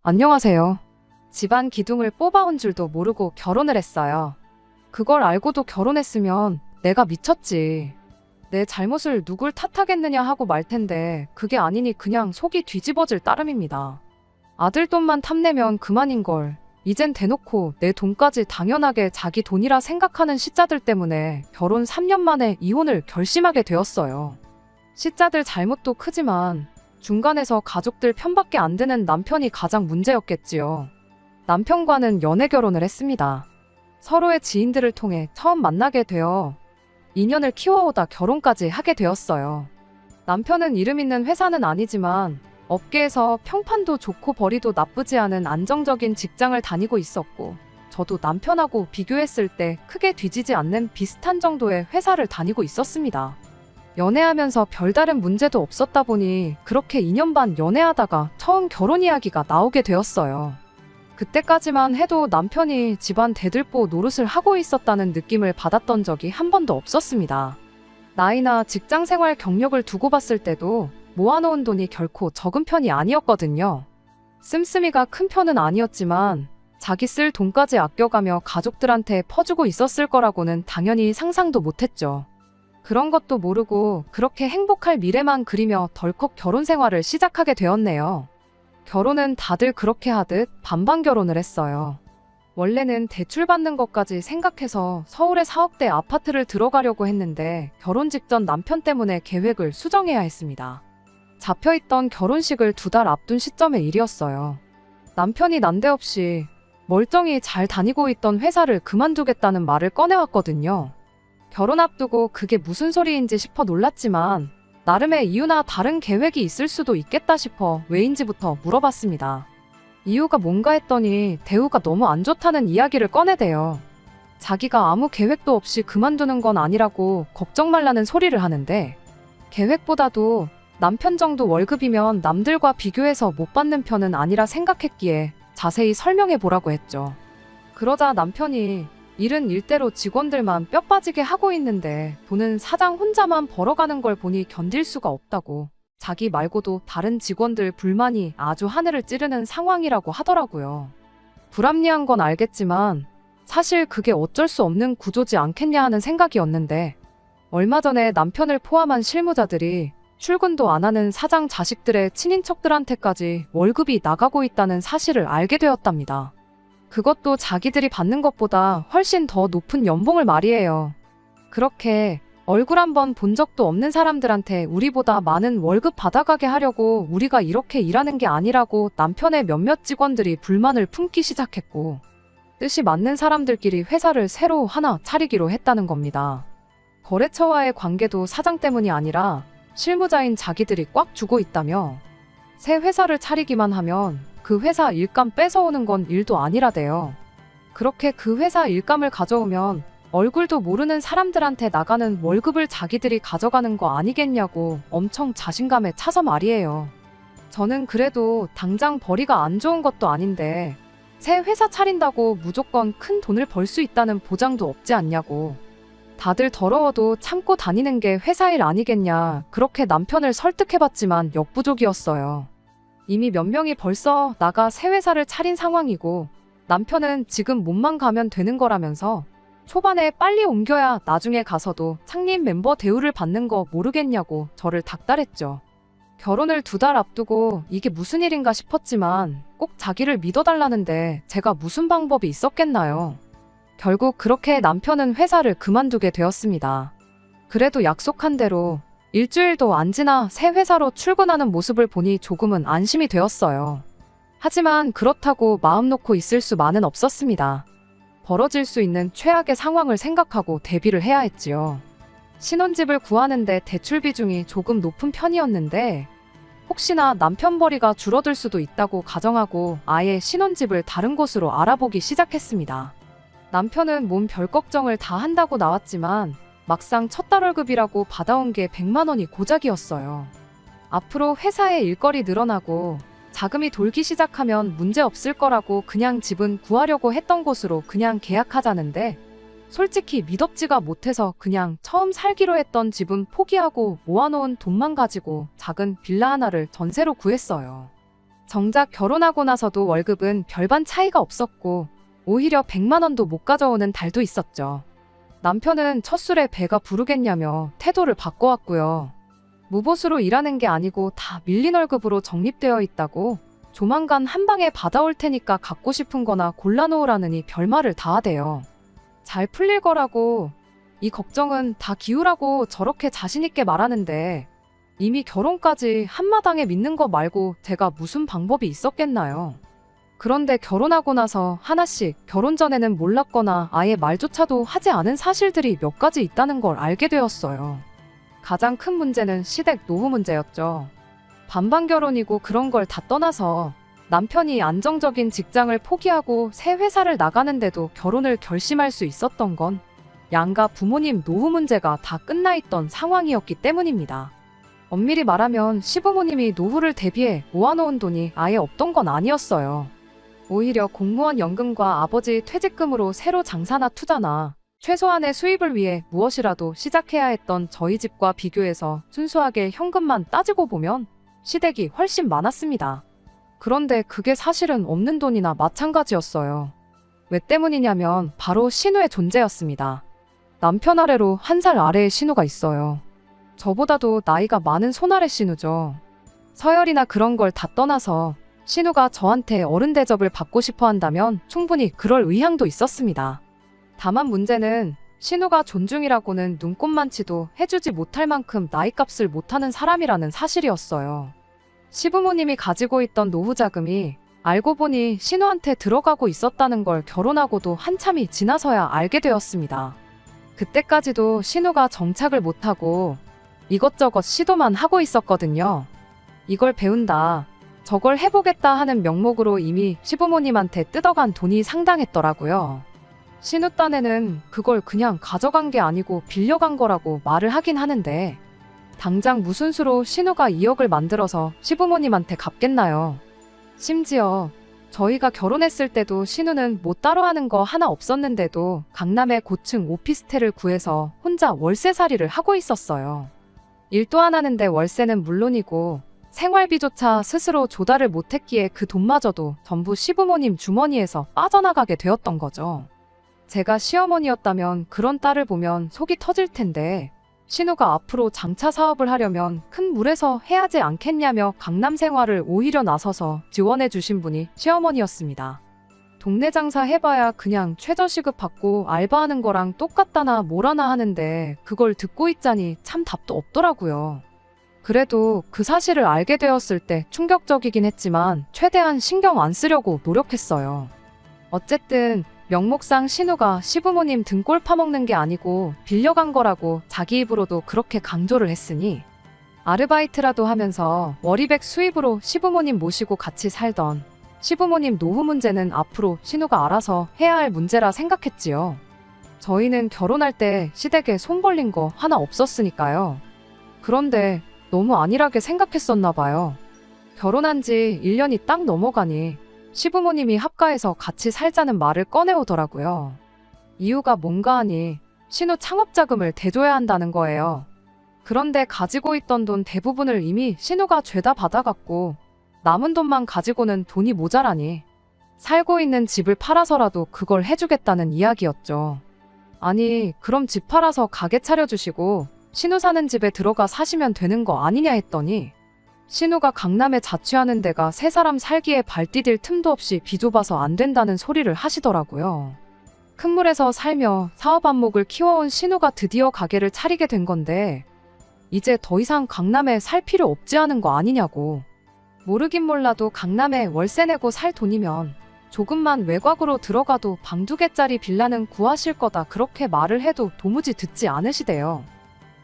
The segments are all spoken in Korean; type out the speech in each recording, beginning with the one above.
안녕하세요. 집안 기둥을 뽑아온 줄도 모르고 결혼을 했어요. 그걸 알고도 결혼했으면 내가 미쳤지. 내 잘못을 누굴 탓하겠느냐 하고 말 텐데 그게 아니니 그냥 속이 뒤집어질 따름입니다. 아들 돈만 탐내면 그만인걸. 이젠 대놓고 내 돈까지 당연하게 자기 돈이라 생각하는 시짜들 때문에 결혼 3년 만에 이혼을 결심하게 되었어요. 시짜들 잘못도 크지만 중간에서 가족들 편밖에 안 드는 남편이 가장 문제였겠지요. 남편과는 연애 결혼을 했습니다. 서로의 지인들을 통해 처음 만나게 되어 인연을 키워오다 결혼까지 하게 되었어요. 남편은 이름 있는 회사는 아니지만 업계에서 평판도 좋고 벌이도 나쁘지 않은 안정적인 직장을 다니고 있었고, 저도 남편하고 비교했을 때 크게 뒤지지 않는 비슷한 정도의 회사를 다니고 있었습니다. 연애하면서 별다른 문제도 없었다 보니 그렇게 2년 반 연애하다가 처음 결혼 이야기가 나오게 되었어요. 그때까지만 해도 남편이 집안 대들보 노릇을 하고 있었다는 느낌을 받았던 적이 한 번도 없었습니다. 나이나 직장 생활 경력을 두고 봤을 때도 모아놓은 돈이 결코 적은 편이 아니었거든요. 씀씀이가 큰 편은 아니었지만 자기 쓸 돈까지 아껴가며 가족들한테 퍼주고 있었을 거라고는 당연히 상상도 못했죠. 그런 것도 모르고 그렇게 행복할 미래만 그리며 덜컥 결혼 생활을 시작하게 되었네요. 결혼은 다들 그렇게 하듯 반반 결혼을 했어요. 원래는 대출 받는 것까지 생각해서 서울의 4억대 아파트를 들어가려고 했는데 결혼 직전 남편 때문에 계획을 수정해야 했습니다. 잡혀있던 결혼식을 2달 앞둔 시점의 일이었어요. 남편이 난데없이 멀쩡히 잘 다니고 있던 회사를 그만두겠다는 말을 꺼내왔거든요. 결혼 앞두고 그게 무슨 소리인지 싶어 놀랐지만 나름의 이유나 다른 계획이 있을 수도 있겠다 싶어 왜인지부터 물어봤습니다. 이유가 뭔가 했더니 대우가 너무 안 좋다는 이야기를 꺼내대요. 자기가 아무 계획도 없이 그만두는 건 아니라고 걱정 말라는 소리를 하는데, 계획보다도 남편 정도 월급이면 남들과 비교해서 못 받는 편은 아니라 생각했기에 자세히 설명해 보라고 했죠. 그러자 남편이 일은 일대로 직원들만 뼈 빠지게 하고 있는데 돈은 사장 혼자만 벌어가는 걸 보니 견딜 수가 없다고, 자기 말고도 다른 직원들 불만이 아주 하늘을 찌르는 상황이라고 하더라고요. 불합리한 건 알겠지만 사실 그게 어쩔 수 없는 구조지 않겠냐 하는 생각이었는데, 얼마 전에 남편을 포함한 실무자들이 출근도 안 하는 사장 자식들의 친인척들한테까지 월급이 나가고 있다는 사실을 알게 되었답니다. 그것도 자기들이 받는 것보다 훨씬 더 높은 연봉을 말이에요. 그렇게 얼굴 한번 본 적도 없는 사람들한테 우리보다 많은 월급 받아가게 하려고 우리가 이렇게 일하는 게 아니라고 남편의 몇몇 직원들이 불만을 품기 시작했고, 뜻이 맞는 사람들끼리 회사를 새로 하나 차리기로 했다는 겁니다. 거래처와의 관계도 사장 때문이 아니라 실무자인 자기들이 꽉 주고 있다며, 새 회사를 차리기만 하면 그 회사 일감 뺏어오는 건 일도 아니라대요. 그렇게 그 회사 일감을 가져오면 얼굴도 모르는 사람들한테 나가는 월급을 자기들이 가져가는 거 아니겠냐고 엄청 자신감에 차서 말이에요. 저는 그래도 당장 벌이가 안 좋은 것도 아닌데 새 회사 차린다고 무조건 큰 돈을 벌 수 있다는 보장도 없지 않냐고. 다들 더러워도 참고 다니는 게 회사 일 아니겠냐, 그렇게 남편을 설득해봤지만 역부족이었어요. 이미 몇 명이 벌써 나가 새 회사를 차린 상황이고 남편은 지금 몸만 가면 되는 거라면서 초반에 빨리 옮겨야 나중에 가서도 창립 멤버 대우를 받는 거 모르겠냐고 저를 닥달했죠. 결혼을 2달 앞두고 이게 무슨 일인가 싶었지만 꼭 자기를 믿어달라는데 제가 무슨 방법이 있었겠나요? 결국 그렇게 남편은 회사를 그만두게 되었습니다. 그래도 약속한 대로 일주일도 안 지나 새 회사로 출근하는 모습을 보니 조금은 안심이 되었어요. 하지만 그렇다고 마음 놓고 있을 수만은 없었습니다. 벌어질 수 있는 최악의 상황을 생각하고 대비를 해야 했지요. 신혼집을 구하는데 대출 비중이 조금 높은 편이었는데 혹시나 남편 벌이가 줄어들 수도 있다고 가정하고 아예 신혼집을 다른 곳으로 알아보기 시작했습니다. 남편은 몸 별 걱정을 다 한다고 나왔지만 막상 첫 달 월급이라고 받아온 게 100만 원이 고작이었어요. 앞으로 회사에 일거리 늘어나고 자금이 돌기 시작하면 문제 없을 거라고 그냥 집은 구하려고 했던 곳으로 그냥 계약하자는데, 솔직히 미덥지가 못해서 그냥 처음 살기로 했던 집은 포기하고 모아놓은 돈만 가지고 작은 빌라 하나를 전세로 구했어요. 정작 결혼하고 나서도 월급은 별반 차이가 없었고 오히려 100만 원도 못 가져오는 달도 있었죠. 남편은 첫 술에 배가 부르겠냐며 태도를 바꿔왔고요. 무보수로 일하는 게 아니고 다 밀린 월급으로 적립되어 있다고 조만간 한 방에 받아올 테니까 갖고 싶은 거나 골라놓으라느니 별말을 다 하대요. 잘 풀릴 거라고, 이 걱정은 다 기우라고 저렇게 자신있게 말하는데 이미 결혼까지 한마당에 믿는 거 말고 제가 무슨 방법이 있었겠나요? 그런데 결혼하고 나서 하나씩 결혼 전에는 몰랐거나 아예 말조차도 하지 않은 사실들이 몇 가지 있다는 걸 알게 되었어요. 가장 큰 문제는 시댁 노후 문제였죠. 반반 결혼이고 그런 걸 다 떠나서 남편이 안정적인 직장을 포기하고 새 회사를 나가는데도 결혼을 결심할 수 있었던 건 양가 부모님 노후 문제가 다 끝나 있던 상황이었기 때문입니다. 엄밀히 말하면 시부모님이 노후를 대비해 모아놓은 돈이 아예 없던 건 아니었어요. 오히려 공무원 연금과 아버지 퇴직금으로 새로 장사나 투자나 최소한의 수입을 위해 무엇이라도 시작해야 했던 저희 집과 비교해서 순수하게 현금만 따지고 보면 시댁이 훨씬 많았습니다. 그런데 그게 사실은 없는 돈이나 마찬가지였어요. 왜 때문이냐면 바로 신우의 존재였습니다. 남편 아래로 1살 아래의 신우가 있어요. 저보다도 나이가 많은 손아래 신우죠. 서열이나 그런 걸 다 떠나서 신우가 저한테 어른 대접을 받고 싶어 한다면 충분히 그럴 의향도 있었습니다. 다만 문제는 신우가 존중이라고는 눈꼽만치도 해주지 못할 만큼 나이값을 못하는 사람이라는 사실이었어요. 시부모님이 가지고 있던 노후 자금이 알고 보니 신우한테 들어가고 있었다는 걸 결혼하고도 한참이 지나서야 알게 되었습니다. 그때까지도 신우가 정착을 못하고 이것저것 시도만 하고 있었거든요. 이걸 배운다, 저걸 해보겠다 하는 명목으로 이미 시부모님한테 뜯어간 돈이 상당했더라고요. 신우 딴에는 그걸 그냥 가져간 게 아니고 빌려간 거라고 말을 하긴 하는데 당장 무슨 수로 신우가 2억을 만들어서 시부모님한테 갚겠나요? 심지어 저희가 결혼했을 때도 신우는 뭐 따로 하는 거 하나 없었는데도 강남에 고층 오피스텔을 구해서 혼자 월세살이를 하고 있었어요. 일도 안 하는데 월세는 물론이고 생활비조차 스스로 조달을 못했기에 그 돈마저도 전부 시부모님 주머니에서 빠져나가게 되었던 거죠. 제가 시어머니였다면 그런 딸을 보면 속이 터질 텐데 신우가 앞으로 장차 사업을 하려면 큰 물에서 해야지 않겠냐며 강남 생활을 오히려 나서서 지원해 주신 분이 시어머니였습니다. 동네 장사 해봐야 그냥 최저시급 받고 알바하는 거랑 똑같다나 뭐라나 하는데 그걸 듣고 있자니 참 답도 없더라고요. 그래도 그 사실을 알게 되었을 때 충격적이긴 했지만 최대한 신경 안 쓰려고 노력했어요. 어쨌든 명목상 신우가 시부모님 등골 파먹는 게 아니고 빌려간 거라고 자기 입으로도 그렇게 강조를 했으니 아르바이트라도 하면서 월이백 수입으로 시부모님 모시고 같이 살던 시부모님 노후 문제는 앞으로 신우가 알아서 해야 할 문제라 생각했지요. 저희는 결혼할 때 시댁에 손 벌린 거 하나 없었으니까요. 그런데 너무 안일하게 생각했었나 봐요. 결혼한 지 1년이 딱 넘어가니 시부모님이 합가해서 같이 살자는 말을 꺼내오더라고요. 이유가 뭔가 하니 신우 창업자금을 대줘야 한다는 거예요. 그런데 가지고 있던 돈 대부분을 이미 신우가 죄다 받아갔고 남은 돈만 가지고는 돈이 모자라니 살고 있는 집을 팔아서라도 그걸 해주겠다는 이야기였죠. 아니, 그럼 집 팔아서 가게 차려주시고 신우 사는 집에 들어가 사시면 되는 거 아니냐 했더니 신우가 강남에 자취하는 데가 세 사람 살기에 발 디딜 틈도 없이 비좁아서 안 된다는 소리를 하시더라고요. 큰 물에서 살며 사업 안목을 키워온 신우가 드디어 가게를 차리게 된 건데 이제 더 이상 강남에 살 필요 없지 않은 거 아니냐고. 모르긴 몰라도 강남에 월세 내고 살 돈이면 조금만 외곽으로 들어가도 방 2개짜리 빌라는 구하실 거다 그렇게 말을 해도 도무지 듣지 않으시대요.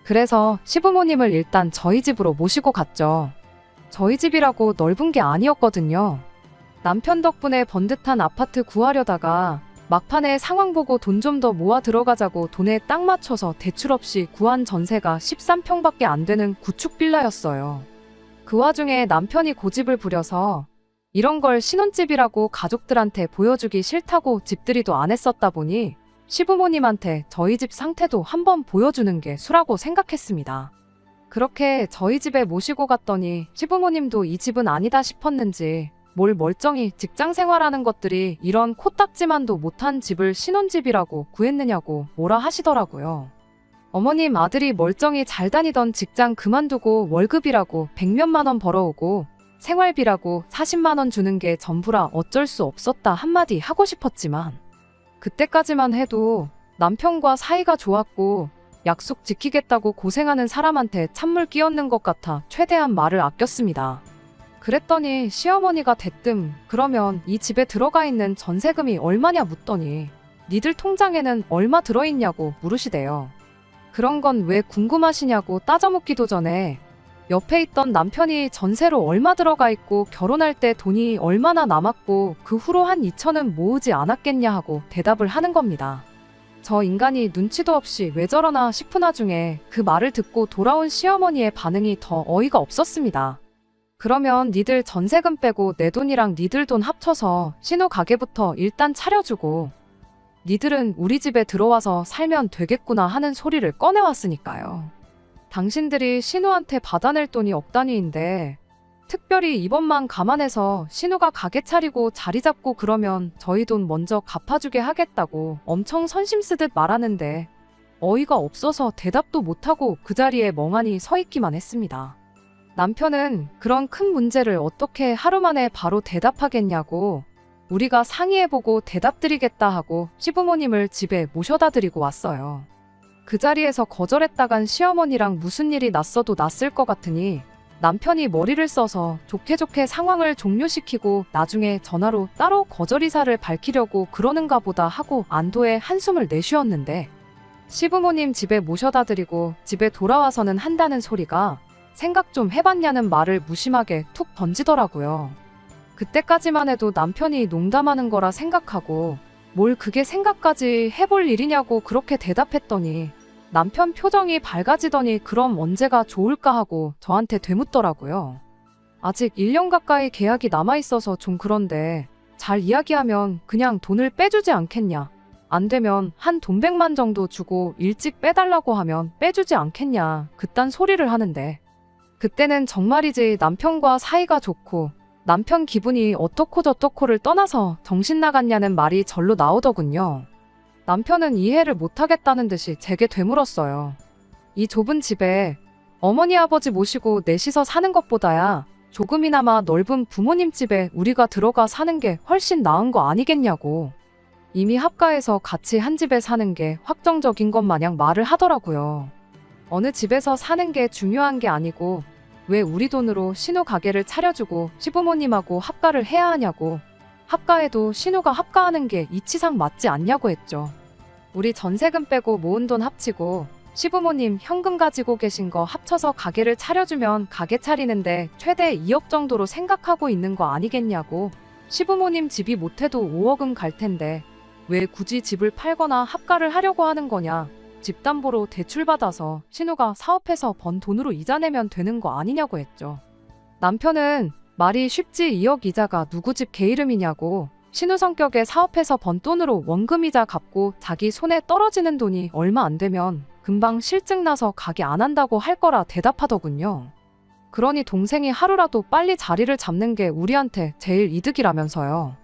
그래서 시부모님을 일단 저희 집으로 모시고 갔죠. 저희 집이라고 넓은 게 아니었거든요. 남편 덕분에 번듯한 아파트 구하려다가 막판에 상황 보고 돈 좀 더 모아 들어가자고 돈에 딱 맞춰서 대출 없이 구한 전세가 13평밖에 안 되는 구축 빌라였어요. 그 와중에 남편이 고집을 부려서 이런 걸 신혼집이라고 가족들한테 보여주기 싫다고 집들이도 안 했었다 보니 시부모님한테 저희 집 상태도 한번 보여주는 게 수라고 생각했습니다. 그렇게 저희 집에 모시고 갔더니 시부모님도 이 집은 아니다 싶었는지 뭘 멀쩡히 직장 생활하는 것들이 이런 코딱지만도 못한 집을 신혼집이라고 구했느냐고 뭐라 하시더라고요. 어머님 아들이 멀쩡히 잘 다니던 직장 그만두고 월급이라고 100몇만 원 벌어오고 생활비라고 40만 원 주는 게 전부라 어쩔 수 없었다 한마디 하고 싶었지만 그때까지만 해도 남편과 사이가 좋았고 약속 지키겠다고 고생하는 사람한테 찬물 끼얹는 것 같아 최대한 말을 아꼈습니다. 그랬더니 시어머니가 대뜸 그러면 이 집에 들어가 있는 전세금이 얼마냐 묻더니 니들 통장에는 얼마 들어있냐고 물으시대요. 그런 건 왜 궁금하시냐고 따져묻기도 전에 옆에 있던 남편이 전세로 얼마 들어가 있고 결혼할 때 돈이 얼마나 남았고 그 후로 한 2천은 모으지 않았겠냐 하고 대답을 하는 겁니다. 저 인간이 눈치도 없이 왜 저러나 싶은 와중에 그 말을 듣고 돌아온 시어머니의 반응이 더 어이가 없었습니다. 그러면 니들 전세금 빼고 내 돈이랑 니들 돈 합쳐서 신우 가게부터 일단 차려주고 니들은 우리 집에 들어와서 살면 되겠구나 하는 소리를 꺼내왔으니까요. 당신들이 신우한테 받아낼 돈이 억단위인데 특별히 이번만 감안해서 신우가 가게 차리고 자리 잡고 그러면 저희 돈 먼저 갚아주게 하겠다고 엄청 선심 쓰듯 말하는데 어이가 없어서 대답도 못하고 그 자리에 멍하니 서 있기만 했습니다. 남편은 그런 큰 문제를 어떻게 하루 만에 바로 대답하겠냐고 우리가 상의해보고 대답드리겠다 하고 시부모님을 집에 모셔다 드리고 왔어요. 그 자리에서 거절했다간 시어머니랑 무슨 일이 났어도 났을 것 같으니 남편이 머리를 써서 좋게 상황을 종료시키고 나중에 전화로 따로 거절 의사를 밝히려고 그러는가 보다 하고 안도의 한숨을 내쉬었는데 시부모님 집에 모셔다 드리고 집에 돌아와서는 한다는 소리가 생각 좀 해봤냐는 말을 무심하게 툭 던지더라고요. 그때까지만 해도 남편이 농담하는 거라 생각하고 뭘 그게 생각까지 해볼 일이냐고 그렇게 대답했더니 남편 표정이 밝아지더니 그럼 언제가 좋을까 하고 저한테 되묻더라고요. 아직 1년 가까이 계약이 남아있어서 좀 그런데 잘 이야기하면 그냥 돈을 빼주지 않겠냐. 안 되면 한 돈 100만 정도 주고 일찍 빼달라고 하면 빼주지 않겠냐. 그딴 소리를 하는데 그때는 정말이지 남편과 사이가 좋고 남편 기분이 어떻고 저떻고를 떠나서 정신 나갔냐는 말이 절로 나오더군요. 남편은 이해를 못하겠다는 듯이 제게 되물었어요. 이 좁은 집에 어머니 아버지 모시고 넷이서 사는 것보다야 조금이나마 넓은 부모님 집에 우리가 들어가 사는 게 훨씬 나은 거 아니겠냐고. 이미 합가해서 같이 한 집에 사는 게 확정적인 것 마냥 말을 하더라고요. 어느 집에서 사는 게 중요한 게 아니고 왜 우리 돈으로 신우 가게를 차려주고 시부모님하고 합가를 해야 하냐고. 합가해도 신우가 합가하는 게 이치상 맞지 않냐고 했죠. 우리 전세금 빼고 모은 돈 합치고 시부모님 현금 가지고 계신 거 합쳐서 가게를 차려주면 가게 차리는데 최대 2억 정도로 생각하고 있는 거 아니겠냐고. 시부모님 집이 못해도 5억은 갈 텐데 왜 굳이 집을 팔거나 합가를 하려고 하는 거냐. 집담보로 대출받아서 신우가 사업해서 번 돈으로 이자 내면 되는 거 아니냐고 했죠. 남편은 말이 쉽지 2억 이자가 누구 집 개 이름이냐고. 신우 성격에 사업해서 번 돈으로 원금이자 갚고 자기 손에 떨어지는 돈이 얼마 안 되면 금방 실증 나서 가게 안 한다고 할 거라 대답하더군요. 그러니 동생이 하루라도 빨리 자리를 잡는 게 우리한테 제일 이득이라면서요.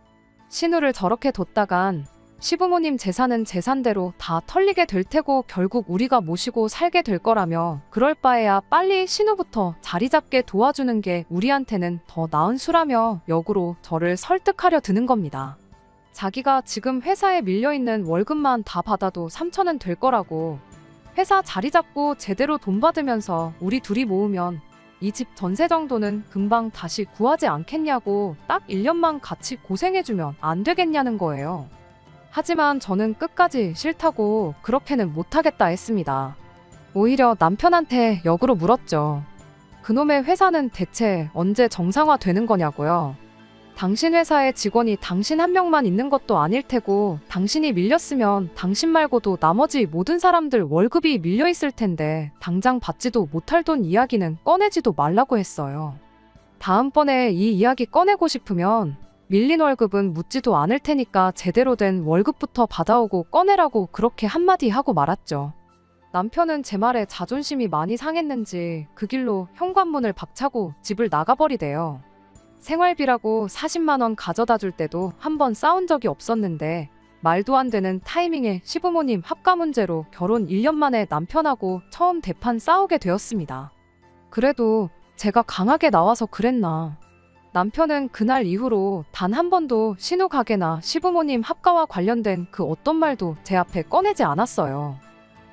신우를 저렇게 뒀다간 시부모님 재산은 재산대로 다 털리게 될 테고 결국 우리가 모시고 살게 될 거라며 그럴 바에야 빨리 신우부터 자리 잡게 도와주는 게 우리한테는 더 나은 수라며 역으로 저를 설득하려 드는 겁니다. 자기가 지금 회사에 밀려있는 월급만 다 받아도 3천은 될 거라고. 회사 자리 잡고 제대로 돈 받으면서 우리 둘이 모으면 이 집 전세 정도는 금방 다시 구하지 않겠냐고. 딱 1년만 같이 고생해주면 안 되겠냐는 거예요. 하지만 저는 끝까지 싫다고 그렇게는 못하겠다 했습니다. 오히려 남편한테 역으로 물었죠. 그놈의 회사는 대체 언제 정상화되는 거냐고요. 당신 회사에 직원이 당신 한 명만 있는 것도 아닐 테고 당신이 밀렸으면 당신 말고도 나머지 모든 사람들 월급이 밀려있을 텐데 당장 받지도 못할 돈 이야기는 꺼내지도 말라고 했어요. 다음번에 이 이야기 꺼내고 싶으면 밀린 월급은 묻지도 않을 테니까 제대로 된 월급부터 받아오고 꺼내라고 그렇게 한마디 하고 말았죠. 남편은 제 말에 자존심이 많이 상했는지 그 길로 현관문을 박차고 집을 나가버리대요. 생활비라고 40만 원 가져다 줄 때도 한 번 싸운 적이 없었는데 말도 안 되는 타이밍에 시부모님 합가 문제로 결혼 1년 만에 남편하고 처음 대판 싸우게 되었습니다. 그래도 제가 강하게 나와서 그랬나. 남편은 그날 이후로 단 한 번도 신우 가게나 시부모님 합가와 관련된 그 어떤 말도 제 앞에 꺼내지 않았어요.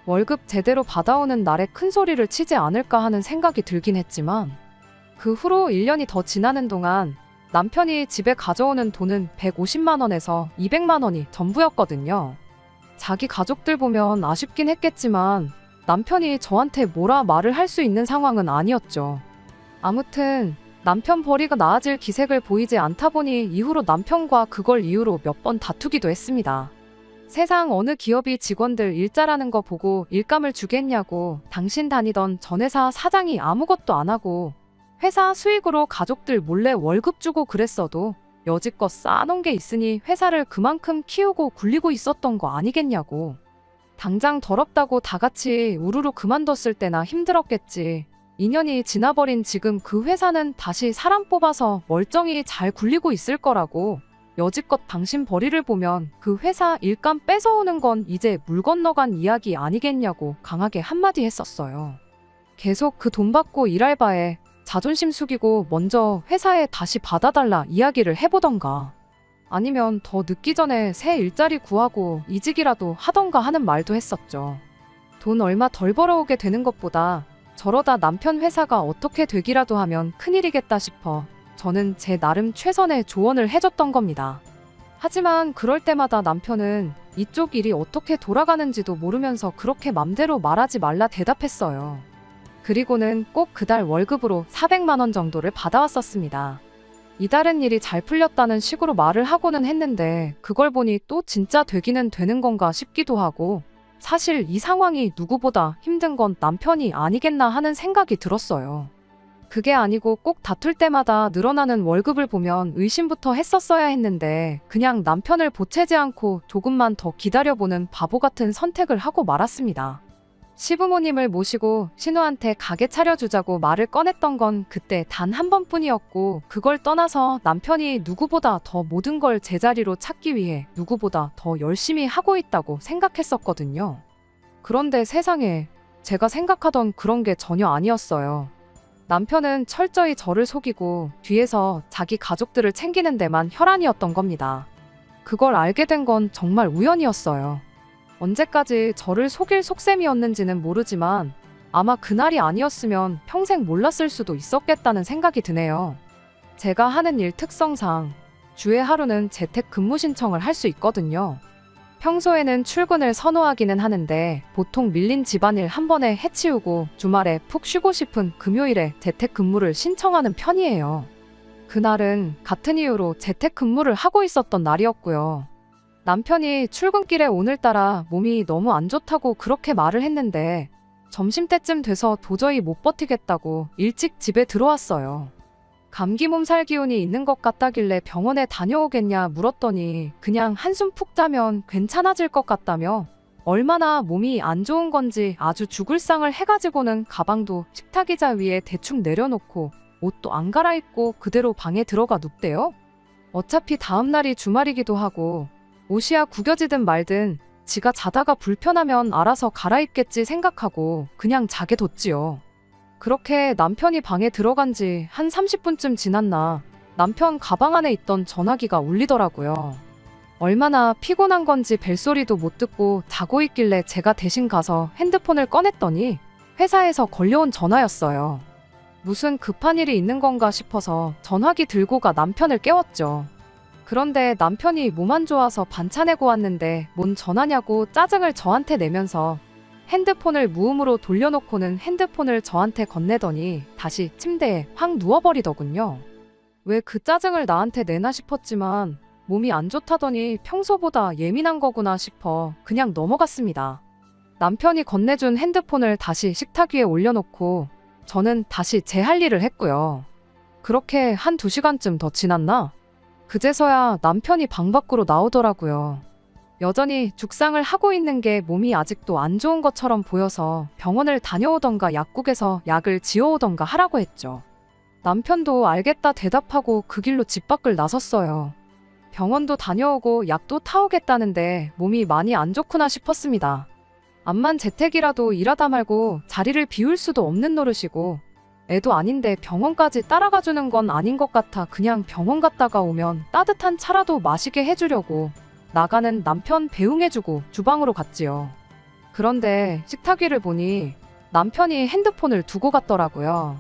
월급 제대로 받아오는 날에 큰 소리를 치지 않을까 하는 생각이 들긴 했지만 그 후로 1년이 더 지나는 동안 남편이 집에 가져오는 돈은 150만 원에서 200만 원이 전부였거든요. 자기 가족들 보면 아쉽긴 했겠지만 남편이 저한테 뭐라 말을 할 수 있는 상황은 아니었죠. 아무튼 남편 벌이가 나아질 기색을 보이지 않다 보니 이후로 남편과 그걸 이유로 몇 번 다투기도 했습니다. 세상 어느 기업이 직원들 일자라는 거 보고 일감을 주겠냐고, 당신 다니던 전 회사 사장이 아무것도 안 하고 회사 수익으로 가족들 몰래 월급 주고 그랬어도 여지껏 쌓아놓은 게 있으니 회사를 그만큼 키우고 굴리고 있었던 거 아니겠냐고. 당장 더럽다고 다 같이 우르르 그만뒀을 때나 힘들었겠지. 2년이 지나버린 지금 그 회사는 다시 사람 뽑아서 멀쩡히 잘 굴리고 있을 거라고. 여지껏 당신 벌이를 보면 그 회사 일감 뺏어오는 건 이제 물 건너간 이야기 아니겠냐고 강하게 한마디 했었어요. 계속 그 돈 받고 일할 바에 자존심 숙이고 먼저 회사에 다시 받아달라 이야기를 해보던가, 아니면 더 늦기 전에 새 일자리 구하고 이직이라도 하던가 하는 말도 했었죠. 돈 얼마 덜 벌어오게 되는 것보다 저러다 남편 회사가 어떻게 되기라도 하면 큰일이겠다 싶어 저는 제 나름 최선의 조언을 해줬던 겁니다. 하지만 그럴 때마다 남편은 이쪽 일이 어떻게 돌아가는지도 모르면서 그렇게 맘대로 말하지 말라 대답했어요. 그리고는 꼭 그달 월급으로 400만 원 정도를 받아왔었습니다. 이달은 일이 잘 풀렸다는 식으로 말을 하고는 했는데 그걸 보니 또 진짜 되기는 되는 건가 싶기도 하고, 사실 이 상황이 누구보다 힘든 건 남편이 아니겠나 하는 생각이 들었어요. 그게 아니고 꼭 다툴 때마다 늘어나는 월급을 보면 의심부터 했었어야 했는데 그냥 남편을 보채지 않고 조금만 더 기다려보는 바보 같은 선택을 하고 말았습니다. 시부모님을 모시고 신우한테 가게 차려주자고 말을 꺼냈던 건 그때 단 한 번뿐이었고, 그걸 떠나서 남편이 누구보다 더 모든 걸 제자리로 찾기 위해 누구보다 더 열심히 하고 있다고 생각했었거든요. 그런데 세상에 제가 생각하던 그런 게 전혀 아니었어요. 남편은 철저히 저를 속이고 뒤에서 자기 가족들을 챙기는 데만 혈안이었던 겁니다. 그걸 알게 된 건 정말 우연이었어요. 언제까지 저를 속일 속셈이었는지는 모르지만 아마 그날이 아니었으면 평생 몰랐을 수도 있었겠다는 생각이 드네요. 제가 하는 일 특성상 주에 하루는 재택 근무 신청을 할 수 있거든요. 평소에는 출근을 선호하기는 하는데 보통 밀린 집안일 한 번에 해치우고 주말에 푹 쉬고 싶은 금요일에 재택 근무를 신청하는 편이에요. 그날은 같은 이유로 재택 근무를 하고 있었던 날이었고요. 남편이 출근길에 오늘따라 몸이 너무 안 좋다고 그렇게 말을 했는데 점심때쯤 돼서 도저히 못 버티겠다고 일찍 집에 들어왔어요. 감기 몸살 기운이 있는 것 같다길래 병원에 다녀오겠냐 물었더니 그냥 한숨 푹 자면 괜찮아질 것 같다며 얼마나 몸이 안 좋은 건지 아주 죽을 상을 해가지고는 가방도 식탁 의자 위에 대충 내려놓고 옷도 안 갈아입고 그대로 방에 들어가 눕대요. 어차피 다음날이 주말이기도 하고 옷이야 구겨지든 말든 지가 자다가 불편하면 알아서 갈아입겠지 생각하고 그냥 자게 뒀지요. 그렇게 남편이 방에 들어간 지 한 30분쯤 지났나 남편 가방 안에 있던 전화기가 울리더라고요. 얼마나 피곤한 건지 벨소리도 못 듣고 자고 있길래 제가 대신 가서 핸드폰을 꺼냈더니 회사에서 걸려온 전화였어요. 무슨 급한 일이 있는 건가 싶어서 전화기 들고 가 남편을 깨웠죠. 그런데 남편이 몸 안 좋아서 반찬해고 왔는데 뭔 전화냐고 짜증을 저한테 내면서 핸드폰을 무음으로 돌려놓고는 핸드폰을 저한테 건네더니 다시 침대에 확 누워버리더군요. 왜 그 짜증을 나한테 내나 싶었지만 몸이 안 좋다더니 평소보다 예민한 거구나 싶어 그냥 넘어갔습니다. 남편이 건네준 핸드폰을 다시 식탁 위에 올려놓고 저는 다시 제 할 일을 했고요. 그렇게 한 2시간쯤 더 지났나? 그제서야 남편이 방 밖으로 나오더라고요. 여전히 죽상을 하고 있는 게 몸이 아직도 안 좋은 것처럼 보여서 병원을 다녀오던가 약국에서 약을 지어오던가 하라고 했죠. 남편도 알겠다 대답하고 그 길로 집 밖을 나섰어요. 병원도 다녀오고 약도 타오겠다는데 몸이 많이 안 좋구나 싶었습니다. 암만 재택이라도 일하다 말고 자리를 비울 수도 없는 노릇이고 애도 아닌데 병원까지 따라가 주는 건 아닌 것 같아 그냥 병원 갔다가 오면 따뜻한 차라도 마시게 해주려고 나가는 남편 배웅해주고 주방으로 갔지요. 그런데 식탁 위를 보니 남편이 핸드폰을 두고 갔더라고요.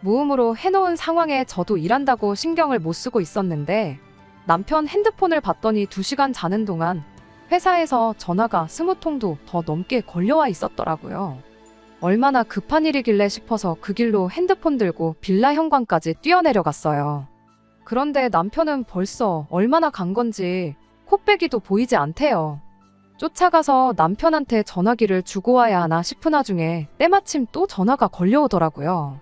무음으로 해놓은 상황에 저도 일한다고 신경을 못 쓰고 있었는데 남편 핸드폰을 봤더니 2시간 자는 동안 회사에서 전화가 20통도 더 넘게 걸려와 있었더라고요. 얼마나 급한 일이길래 싶어서 그 길로 핸드폰 들고 빌라 현관까지 뛰어내려갔어요. 그런데 남편은 벌써 얼마나 간 건지 코빼기도 보이지 않대요. 쫓아가서 남편한테 전화기를 주고 와야 하나 싶은 와중에 때마침 또 전화가 걸려오더라고요.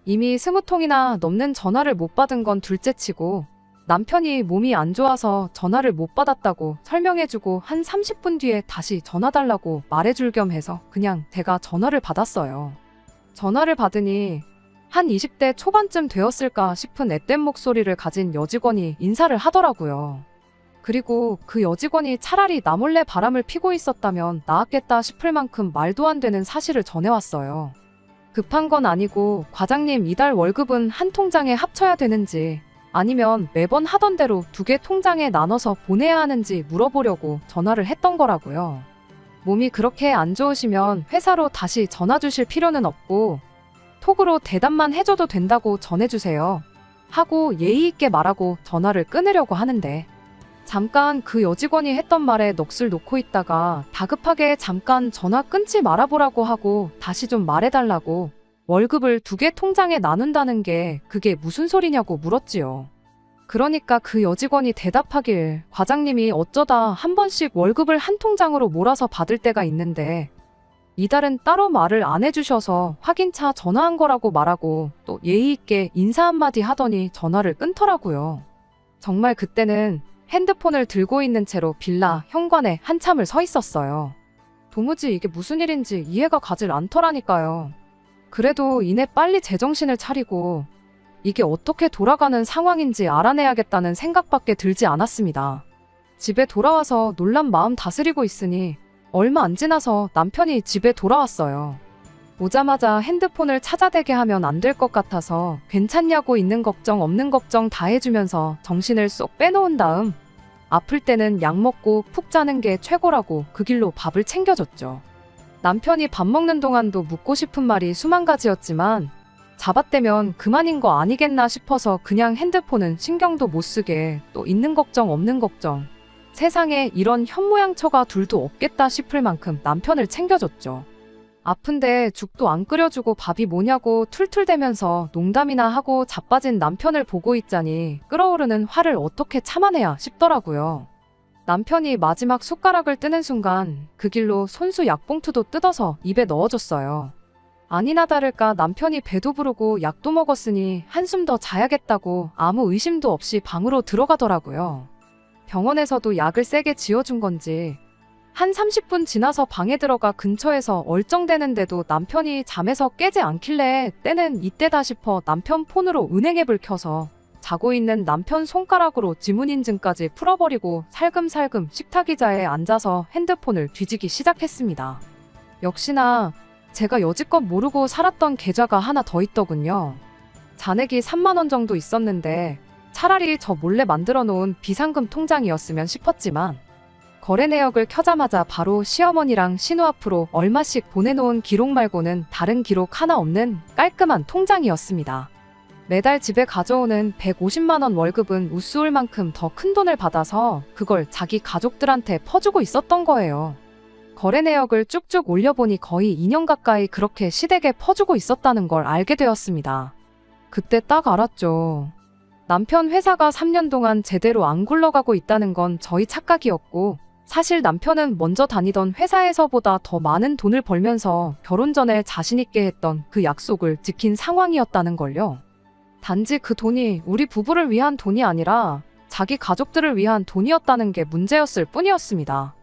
이미 20통이나 넘는 전화를 못 받은 건 둘째치고 남편이 몸이 안 좋아서 전화를 못 받았다고 설명해주고 한 30분 뒤에 다시 전화 달라고 말해줄 겸 해서 그냥 제가 전화를 받았어요. 전화를 받으니 한 20대 초반쯤 되었을까 싶은 앳된 목소리를 가진 여직원이 인사를 하더라고요. 그리고 그 여직원이 차라리 나 몰래 바람을 피고 있었다면 나았겠다 싶을 만큼 말도 안 되는 사실을 전해왔어요. 급한 건 아니고 과장님 이달 월급은 한 통장에 합쳐야 되는지 아니면 매번 하던 대로 2개 통장에 나눠서 보내야 하는지 물어보려고 전화를 했던 거라고요. 몸이 그렇게 안 좋으시면 회사로 다시 전화 주실 필요는 없고 톡으로 대답만 해줘도 된다고 전해주세요. 하고 예의 있게 말하고 전화를 끊으려고 하는데 잠깐 그 여직원이 했던 말에 넋을 놓고 있다가 다급하게 잠깐 전화 끊지 말아보라고 하고 다시 좀 말해달라고 월급을 2개 통장에 나눈다는 게 그게 무슨 소리냐고 물었지요. 그러니까 그 여직원이 대답하길 과장님이 어쩌다 한 번씩 월급을 한 통장으로 몰아서 받을 때가 있는데 이달은 따로 말을 안 해주셔서 확인차 전화한 거라고 말하고 또 예의 있게 인사 한마디 하더니 전화를 끊더라고요. 정말 그때는 핸드폰을 들고 있는 채로 빌라 현관에 한참을 서 있었어요. 도무지 이게 무슨 일인지 이해가 가질 않더라니까요. 그래도 이내 빨리 제정신을 차리고 이게 어떻게 돌아가는 상황인지 알아내야겠다는 생각밖에 들지 않았습니다. 집에 돌아와서 놀란 마음 다스리고 있으니 얼마 안 지나서 남편이 집에 돌아왔어요. 오자마자 핸드폰을 찾아대게 하면 안 될 것 같아서 괜찮냐고 있는 걱정 없는 걱정 다 해주면서 정신을 쏙 빼놓은 다음 아플 때는 약 먹고 푹 자는 게 최고라고 그 길로 밥을 챙겨줬죠. 남편이 밥 먹는 동안도 묻고 싶은 말이 수만 가지였지만 잡아떼면 그만인 거 아니겠나 싶어서 그냥 핸드폰은 신경도 못 쓰게 또 있는 걱정 없는 걱정 세상에 이런 현모양처가 둘도 없겠다 싶을 만큼 남편을 챙겨줬죠. 아픈데 죽도 안 끓여주고 밥이 뭐냐고 툴툴대면서 농담이나 하고 자빠진 남편을 보고 있자니 끓어오르는 화를 어떻게 참아내야 싶더라고요. 남편이 마지막 숟가락을 뜨는 순간 그 길로 손수 약봉투도 뜯어서 입에 넣어줬어요. 아니나 다를까 남편이 배도 부르고 약도 먹었으니 한숨 더 자야겠다고 아무 의심도 없이 방으로 들어가더라고요. 병원에서도 약을 세게 지어준 건지 한 30분 지나서 방에 들어가 근처에서 얼쩡대는데도 남편이 잠에서 깨지 않길래 때는 이때다 싶어 남편 폰으로 은행앱을 켜서 자고 있는 남편 손가락으로 지문인증까지 풀어버리고 살금살금 식탁 의자에 앉아서 핸드폰을 뒤지기 시작했습니다. 역시나 제가 여지껏 모르고 살았던 계좌가 하나 더 있더군요. 잔액이 3만 원 정도 있었는데 차라리 저 몰래 만들어 놓은 비상금 통장이었으면 싶었지만 거래 내역을 켜자마자 바로 시어머니랑 신우 앞으로 얼마씩 보내놓은 기록 말고는 다른 기록 하나 없는 깔끔한 통장이었습니다. 매달 집에 가져오는 150만 원 월급은 우스울 만큼 더 큰 돈을 받아서 그걸 자기 가족들한테 퍼주고 있었던 거예요. 거래 내역을 쭉쭉 올려보니 거의 2년 가까이 그렇게 시댁에 퍼주고 있었다는 걸 알게 되었습니다. 그때 딱 알았죠. 남편 회사가 3년 동안 제대로 안 굴러가고 있다는 건 저희 착각이었고 사실 남편은 먼저 다니던 회사에서보다 더 많은 돈을 벌면서 결혼 전에 자신있게 했던 그 약속을 지킨 상황이었다는 걸요. 단지 그 돈이 우리 부부를 위한 돈이 아니라 자기 가족들을 위한 돈이었다는 게 문제였을 뿐이었습니다.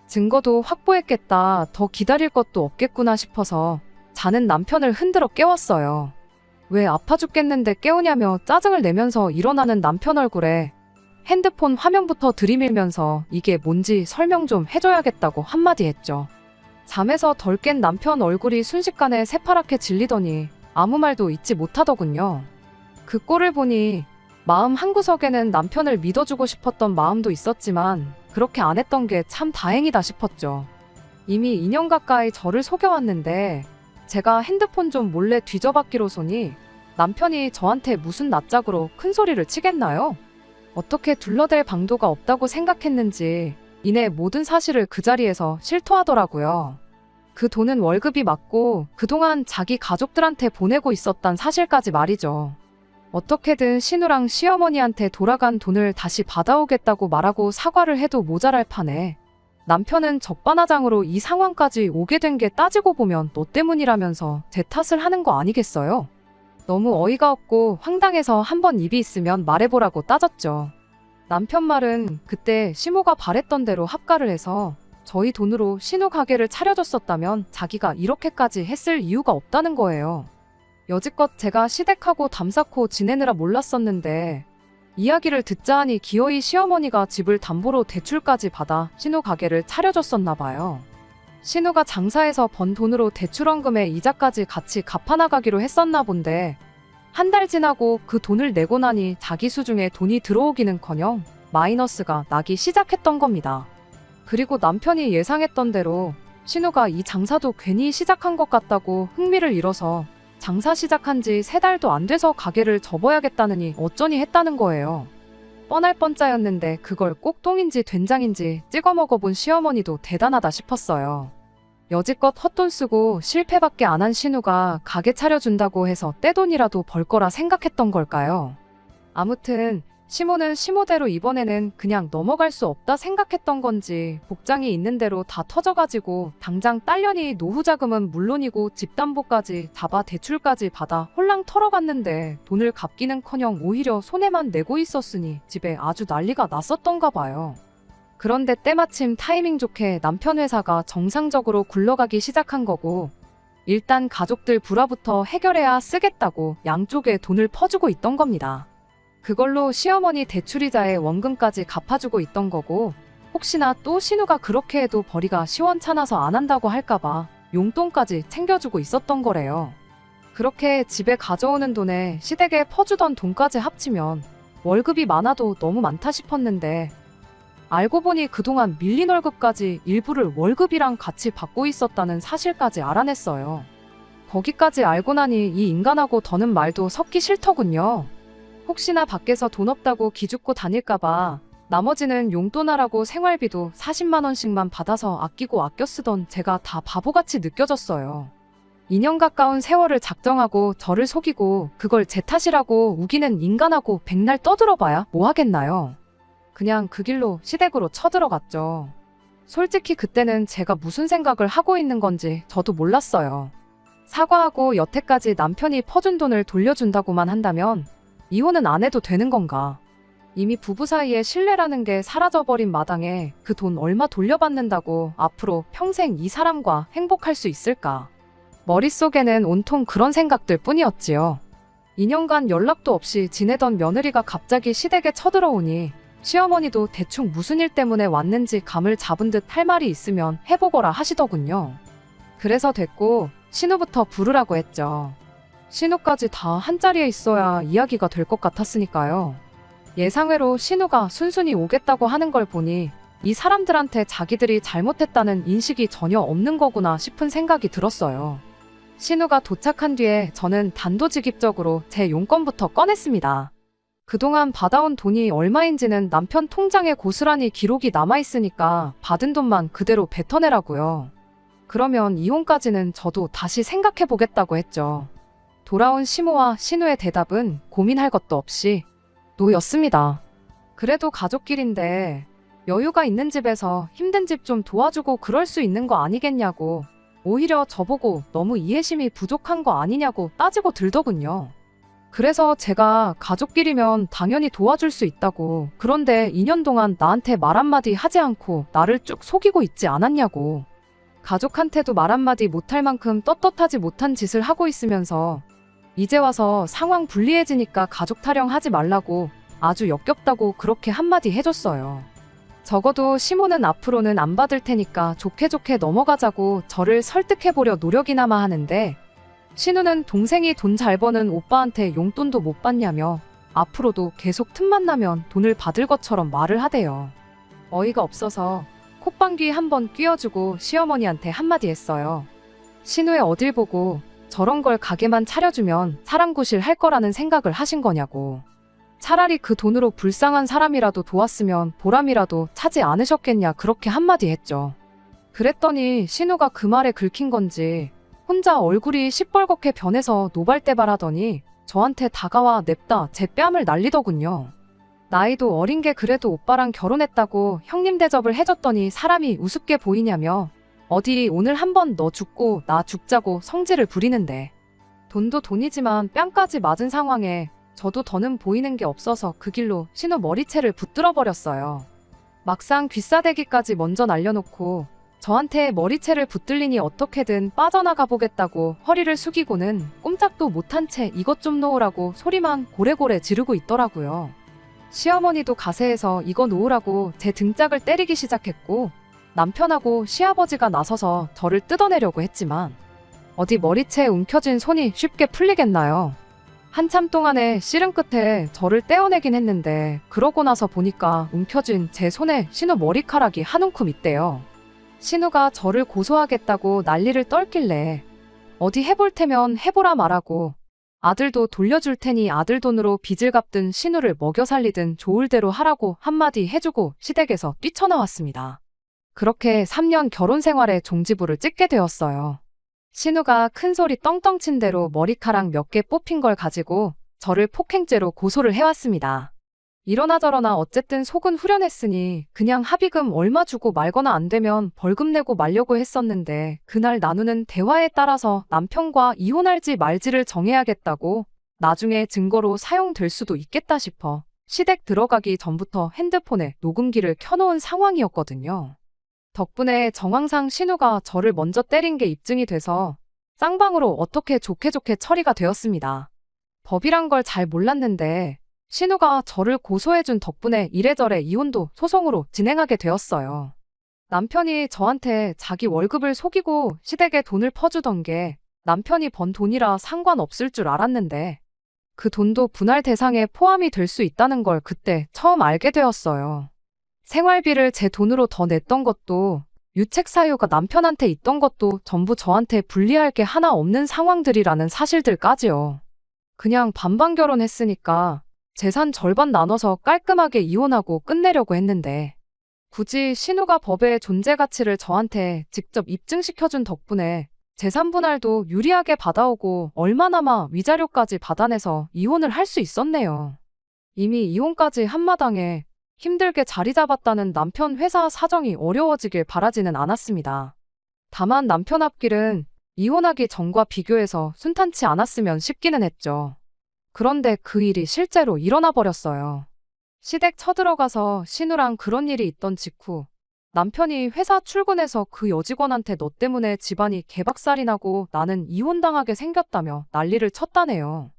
증거도 확보했겠다. 더 기다릴 것도 없겠구나 싶어서 자는 남편을 흔들어 깨웠어요. 왜 아파 죽겠는데 깨우냐며 짜증을 내면서 일어나는 남편 얼굴에 핸드폰 화면부터 들이밀면서 이게 뭔지 설명 좀 해줘야겠다고 한마디 했죠. 잠에서 덜 깬 남편 얼굴이 순식간에 새파랗게 질리더니 아무 말도 잊지 못하더군요. 그 꼴을 보니 마음 한구석에는 남편을 믿어주고 싶었던 마음도 있었지만 그렇게 안 했던 게 참 다행이다 싶었죠. 이미 2년 가까이 저를 속여왔는데 제가 핸드폰 좀 몰래 뒤져봤기로서니 남편이 저한테 무슨 낯짝으로 큰 소리를 치겠나요? 어떻게 둘러댈 방도가 없다고 생각했는지 이내 모든 사실을 그 자리에서 실토하더라고요. 그 돈은 월급이 맞고 그동안 자기 가족들한테 보내고 있었단 사실까지 말이죠. 어떻게든 신우랑 시어머니한테 돌아간 돈을 다시 받아오겠다고 말하고 사과를 해도 모자랄 판에 남편은 적반하장으로 이 상황까지 오게 된 게 따지고 보면 너 때문이라면서 제 탓을 하는 거 아니겠어요? 너무 어이가 없고 황당해서 한번 입이 있으면 말해보라고 따졌죠. 남편 말은 그때 시모가 바랬던 대로 합가를 해서 저희 돈으로 신우 가게를 차려줬었다면 자기가 이렇게까지 했을 이유가 없다는 거예요. 여지껏 제가 시댁하고 담쌓고 지내느라 몰랐었는데 이야기를 듣자 하니 기어이 시어머니가 집을 담보로 대출까지 받아 신우 가게를 차려줬었나 봐요. 신우가 장사해서 번 돈으로 대출원금에 이자까지 같이 갚아나가기로 했었나 본데 한 달 지나고 그 돈을 내고 나니 자기 수중에 돈이 들어오기는커녕 마이너스가 나기 시작했던 겁니다. 그리고 남편이 예상했던 대로 신우가 이 장사도 괜히 시작한 것 같다고 흥미를 잃어서 장사 시작한 지 3달도 안 돼서 가게를 접어야겠다느니 어쩌니 했다는 거예요. 뻔할 뻔짜였는데 그걸 꼭 똥인지 된장인지 찍어 먹어본 시어머니도 대단하다 싶었어요. 여지껏 헛돈 쓰고 실패밖에 안 한 신우가 가게 차려준다고 해서 떼돈이라도 벌 거라 생각했던 걸까요? 아무튼 시모는 시모대로 이번에는 그냥 넘어갈 수 없다 생각했던 건지 복장이 있는 대로 다 터져가지고 당장 딸년이 노후 자금은 물론이고 집담보까지 잡아 대출까지 받아 홀랑 털어갔는데 돈을 갚기는커녕 오히려 손해만 내고 있었으니 집에 아주 난리가 났었던가 봐요. 그런데 때마침 타이밍 좋게 남편 회사가 정상적으로 굴러가기 시작한 거고 일단 가족들 불화부터 해결해야 쓰겠다고 양쪽에 돈을 퍼주고 있던 겁니다. 그걸로 시어머니 대출이자에 원금까지 갚아주고 있던 거고 혹시나 또 신우가 그렇게 해도 벌이가 시원찮아서 안 한다고 할까봐 용돈까지 챙겨주고 있었던 거래요. 그렇게 집에 가져오는 돈에 시댁에 퍼주던 돈까지 합치면 월급이 많아도 너무 많다 싶었는데 알고 보니 그동안 밀린 월급까지 일부를 월급이랑 같이 받고 있었다는 사실까지 알아냈어요. 거기까지 알고 나니 이 인간하고 더는 말도 섞기 싫더군요. 혹시나 밖에서 돈 없다고 기죽고 다닐까봐 나머지는 용돈하라고 생활비도 40만 원씩만 받아서 아끼고 아껴 쓰던 제가 다 바보같이 느껴졌어요. 2년 가까운 세월을 작정하고 저를 속이고 그걸 제 탓이라고 우기는 인간하고 백날 떠들어봐야 뭐 하겠나요? 그냥 그 길로 시댁으로 쳐들어갔죠. 솔직히 그때는 제가 무슨 생각을 하고 있는 건지 저도 몰랐어요. 사과하고 여태까지 남편이 퍼준 돈을 돌려준다고만 한다면 이혼은 안 해도 되는 건가? 이미 부부 사이에 신뢰라는 게 사라져버린 마당에 그 돈 얼마 돌려받는다고 앞으로 평생 이 사람과 행복할 수 있을까? 머릿속에는 온통 그런 생각들 뿐이었지요. 2년간 연락도 없이 지내던 며느리가 갑자기 시댁에 쳐들어오니 시어머니도 대충 무슨 일 때문에 왔는지 감을 잡은 듯 할 말이 있으면 해보거라 하시더군요. 그래서 됐고 신우부터 부르라고 했죠. 신우까지 다 한자리에 있어야 이야기가 될 것 같았으니까요. 예상외로 신우가 순순히 오겠다고 하는 걸 보니 이 사람들한테 자기들이 잘못했다는 인식이 전혀 없는 거구나 싶은 생각이 들었어요. 신우가 도착한 뒤에 저는 단도직입적으로 제 용건부터 꺼냈습니다. 그동안 받아온 돈이 얼마인지는 남편 통장에 고스란히 기록이 남아있으니까 받은 돈만 그대로 뱉어내라고요. 그러면 이혼까지는 저도 다시 생각해보겠다고 했죠. 돌아온 시모와 신우의 대답은 고민할 것도 없이 노였습니다. 그래도 가족끼린데 여유가 있는 집에서 힘든 집 좀 도와주고 그럴 수 있는 거 아니겠냐고 오히려 저보고 너무 이해심이 부족한 거 아니냐고 따지고 들더군요. 그래서 제가 가족끼리면 당연히 도와줄 수 있다고. 그런데 2년 동안 나한테 말 한마디 하지 않고 나를 쭉 속이고 있지 않았냐고. 가족한테도 말 한마디 못할 만큼 떳떳하지 못한 짓을 하고 있으면서 이제 와서 상황 불리해지니까 가족 타령하지 말라고 아주 역겹다고 그렇게 한마디 해줬어요. 적어도 시모는 앞으로는 안 받을 테니까 좋게 좋게 넘어가자고 저를 설득해보려 노력이나마 하는데, 신우는 동생이 돈 잘 버는 오빠한테 용돈도 못 받냐며 앞으로도 계속 틈만 나면 돈을 받을 것처럼 말을 하대요. 어이가 없어서 콧방귀 한번 뀌어주고 시어머니한테 한마디 했어요. 신우의 어딜 보고 저런 걸 가게만 차려주면 사람구실 할 거라는 생각을 하신 거냐고. 차라리 그 돈으로 불쌍한 사람이라도 도왔으면 보람이라도 차지 않으셨겠냐, 그렇게 한마디 했죠. 그랬더니 신우가 그 말에 긁힌 건지 혼자 얼굴이 시뻘겋게 변해서 노발대발하더니 저한테 다가와 냅다 제 뺨을 날리더군요. 나이도 어린 게 그래도 오빠랑 결혼했다고 형님 대접을 해줬더니 사람이 우습게 보이냐며 어디 오늘 한번 너 죽고 나 죽자고 성질을 부리는데, 돈도 돈이지만 뺨까지 맞은 상황에 저도 더는 보이는 게 없어서 그 길로 신우 머리채를 붙들어 버렸어요. 막상 귀싸대기까지 먼저 날려놓고 저한테 머리채를 붙들리니 어떻게든 빠져나가 보겠다고 허리를 숙이고는 꼼짝도 못한 채 이것 좀 놓으라고 소리만 고래고래 지르고 있더라고요. 시어머니도 가세해서 이거 놓으라고 제 등짝을 때리기 시작했고, 남편하고 시아버지가 나서서 저를 뜯어내려고 했지만 어디 머리채에 움켜쥔 손이 쉽게 풀리겠나요? 한참 동안에 씨름 끝에 저를 떼어내긴 했는데, 그러고 나서 보니까 움켜쥔 제 손에 신우 머리카락이 한 움큼 있대요. 신우가 저를 고소하겠다고 난리를 떨길래 어디 해볼 테면 해보라 말하고 아들도 돌려줄 테니 아들 돈으로 빚을 갚든 신우를 먹여 살리든 좋을 대로 하라고 한마디 해주고 시댁에서 뛰쳐나왔습니다. 그렇게 3년 결혼 생활에 종지부를 찍게 되었어요. 신우가 큰 소리 떵떵 친 대로 머리카락 몇 개 뽑힌 걸 가지고 저를 폭행죄로 고소를 해왔습니다. 이러나 저러나 어쨌든 속은 후련했으니 그냥 합의금 얼마 주고 말거나 안 되면 벌금 내고 말려고 했었는데, 그날 나누는 대화에 따라서 남편과 이혼할지 말지를 정해야겠다고 나중에 증거로 사용될 수도 있겠다 싶어 시댁 들어가기 전부터 핸드폰에 녹음기를 켜놓은 상황이었거든요. 덕분에 정황상 신우가 저를 먼저 때린 게 입증이 돼서 쌍방으로 어떻게 좋게 좋게 처리가 되었습니다. 법이란 걸 잘 몰랐는데 신우가 저를 고소해준 덕분에 이래저래 이혼도 소송으로 진행하게 되었어요. 남편이 저한테 자기 월급을 속이고 시댁에 돈을 퍼주던 게 남편이 번 돈이라 상관없을 줄 알았는데 그 돈도 분할 대상에 포함이 될 수 있다는 걸 그때 처음 알게 되었어요. 생활비를 제 돈으로 더 냈던 것도, 유책 사유가 남편한테 있던 것도 전부 저한테 불리할 게 하나 없는 상황들이라는 사실들까지요. 그냥 반반 결혼했으니까 재산 절반 나눠서 깔끔하게 이혼하고 끝내려고 했는데, 굳이 신우가 법의 존재 가치를 저한테 직접 입증시켜준 덕분에 재산 분할도 유리하게 받아오고 얼마나마 위자료까지 받아내서 이혼을 할 수 있었네요. 이미 이혼까지 한마당에 힘들게 자리 잡았다는 남편 회사 사정이 어려워지길 바라지는 않았습니다. 다만 남편 앞길은 이혼하기 전과 비교해서 순탄치 않았으면 싶기는 했죠. 그런데 그 일이 실제로 일어나 버렸어요. 시댁 쳐들어가서 신우랑 그런 일이 있던 직후 남편이 회사 출근해서 그 여직원한테 너 때문에 집안이 개박살이 나고 나는 이혼당하게 생겼다며 난리를 쳤다네요.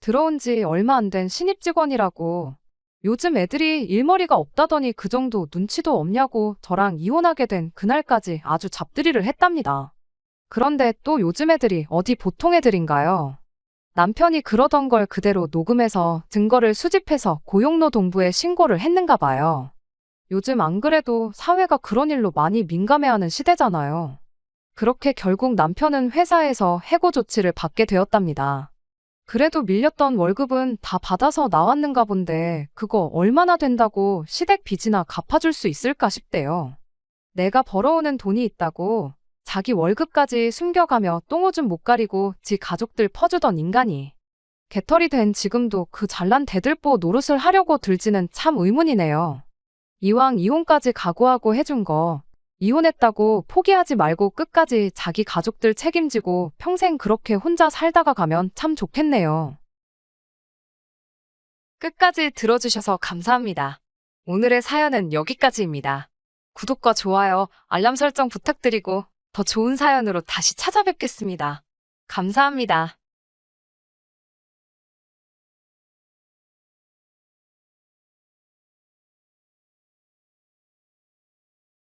들어온 지 얼마 안 된 신입 직원이라고 요즘 애들이 일머리가 없다더니 그 정도 눈치도 없냐고 저랑 이혼하게 된 그날까지 아주 잡들이를 했답니다. 그런데 또 요즘 애들이 어디 보통 애들인가요? 남편이 그러던 걸 그대로 녹음해서 증거를 수집해서 고용노동부에 신고를 했는가 봐요. 요즘 안 그래도 사회가 그런 일로 많이 민감해하는 시대잖아요. 그렇게 결국 남편은 회사에서 해고 조치를 받게 되었답니다. 그래도 밀렸던 월급은 다 받아서 나왔는가 본데 그거 얼마나 된다고 시댁 빚이나 갚아줄 수 있을까 싶대요. 내가 벌어오는 돈이 있다고 자기 월급까지 숨겨가며 똥오줌 못 가리고 지 가족들 퍼주던 인간이 개털이 된 지금도 그 잘난 대들보 노릇을 하려고 들지는 참 의문이네요. 이왕 이혼까지 각오하고 해준 거 이혼했다고 포기하지 말고 끝까지 자기 가족들 책임지고 평생 그렇게 혼자 살다가 가면 참 좋겠네요. 끝까지 들어주셔서 감사합니다. 오늘의 사연은 여기까지입니다. 구독과 좋아요, 알람 설정 부탁드리고 더 좋은 사연으로 다시 찾아뵙겠습니다. 감사합니다.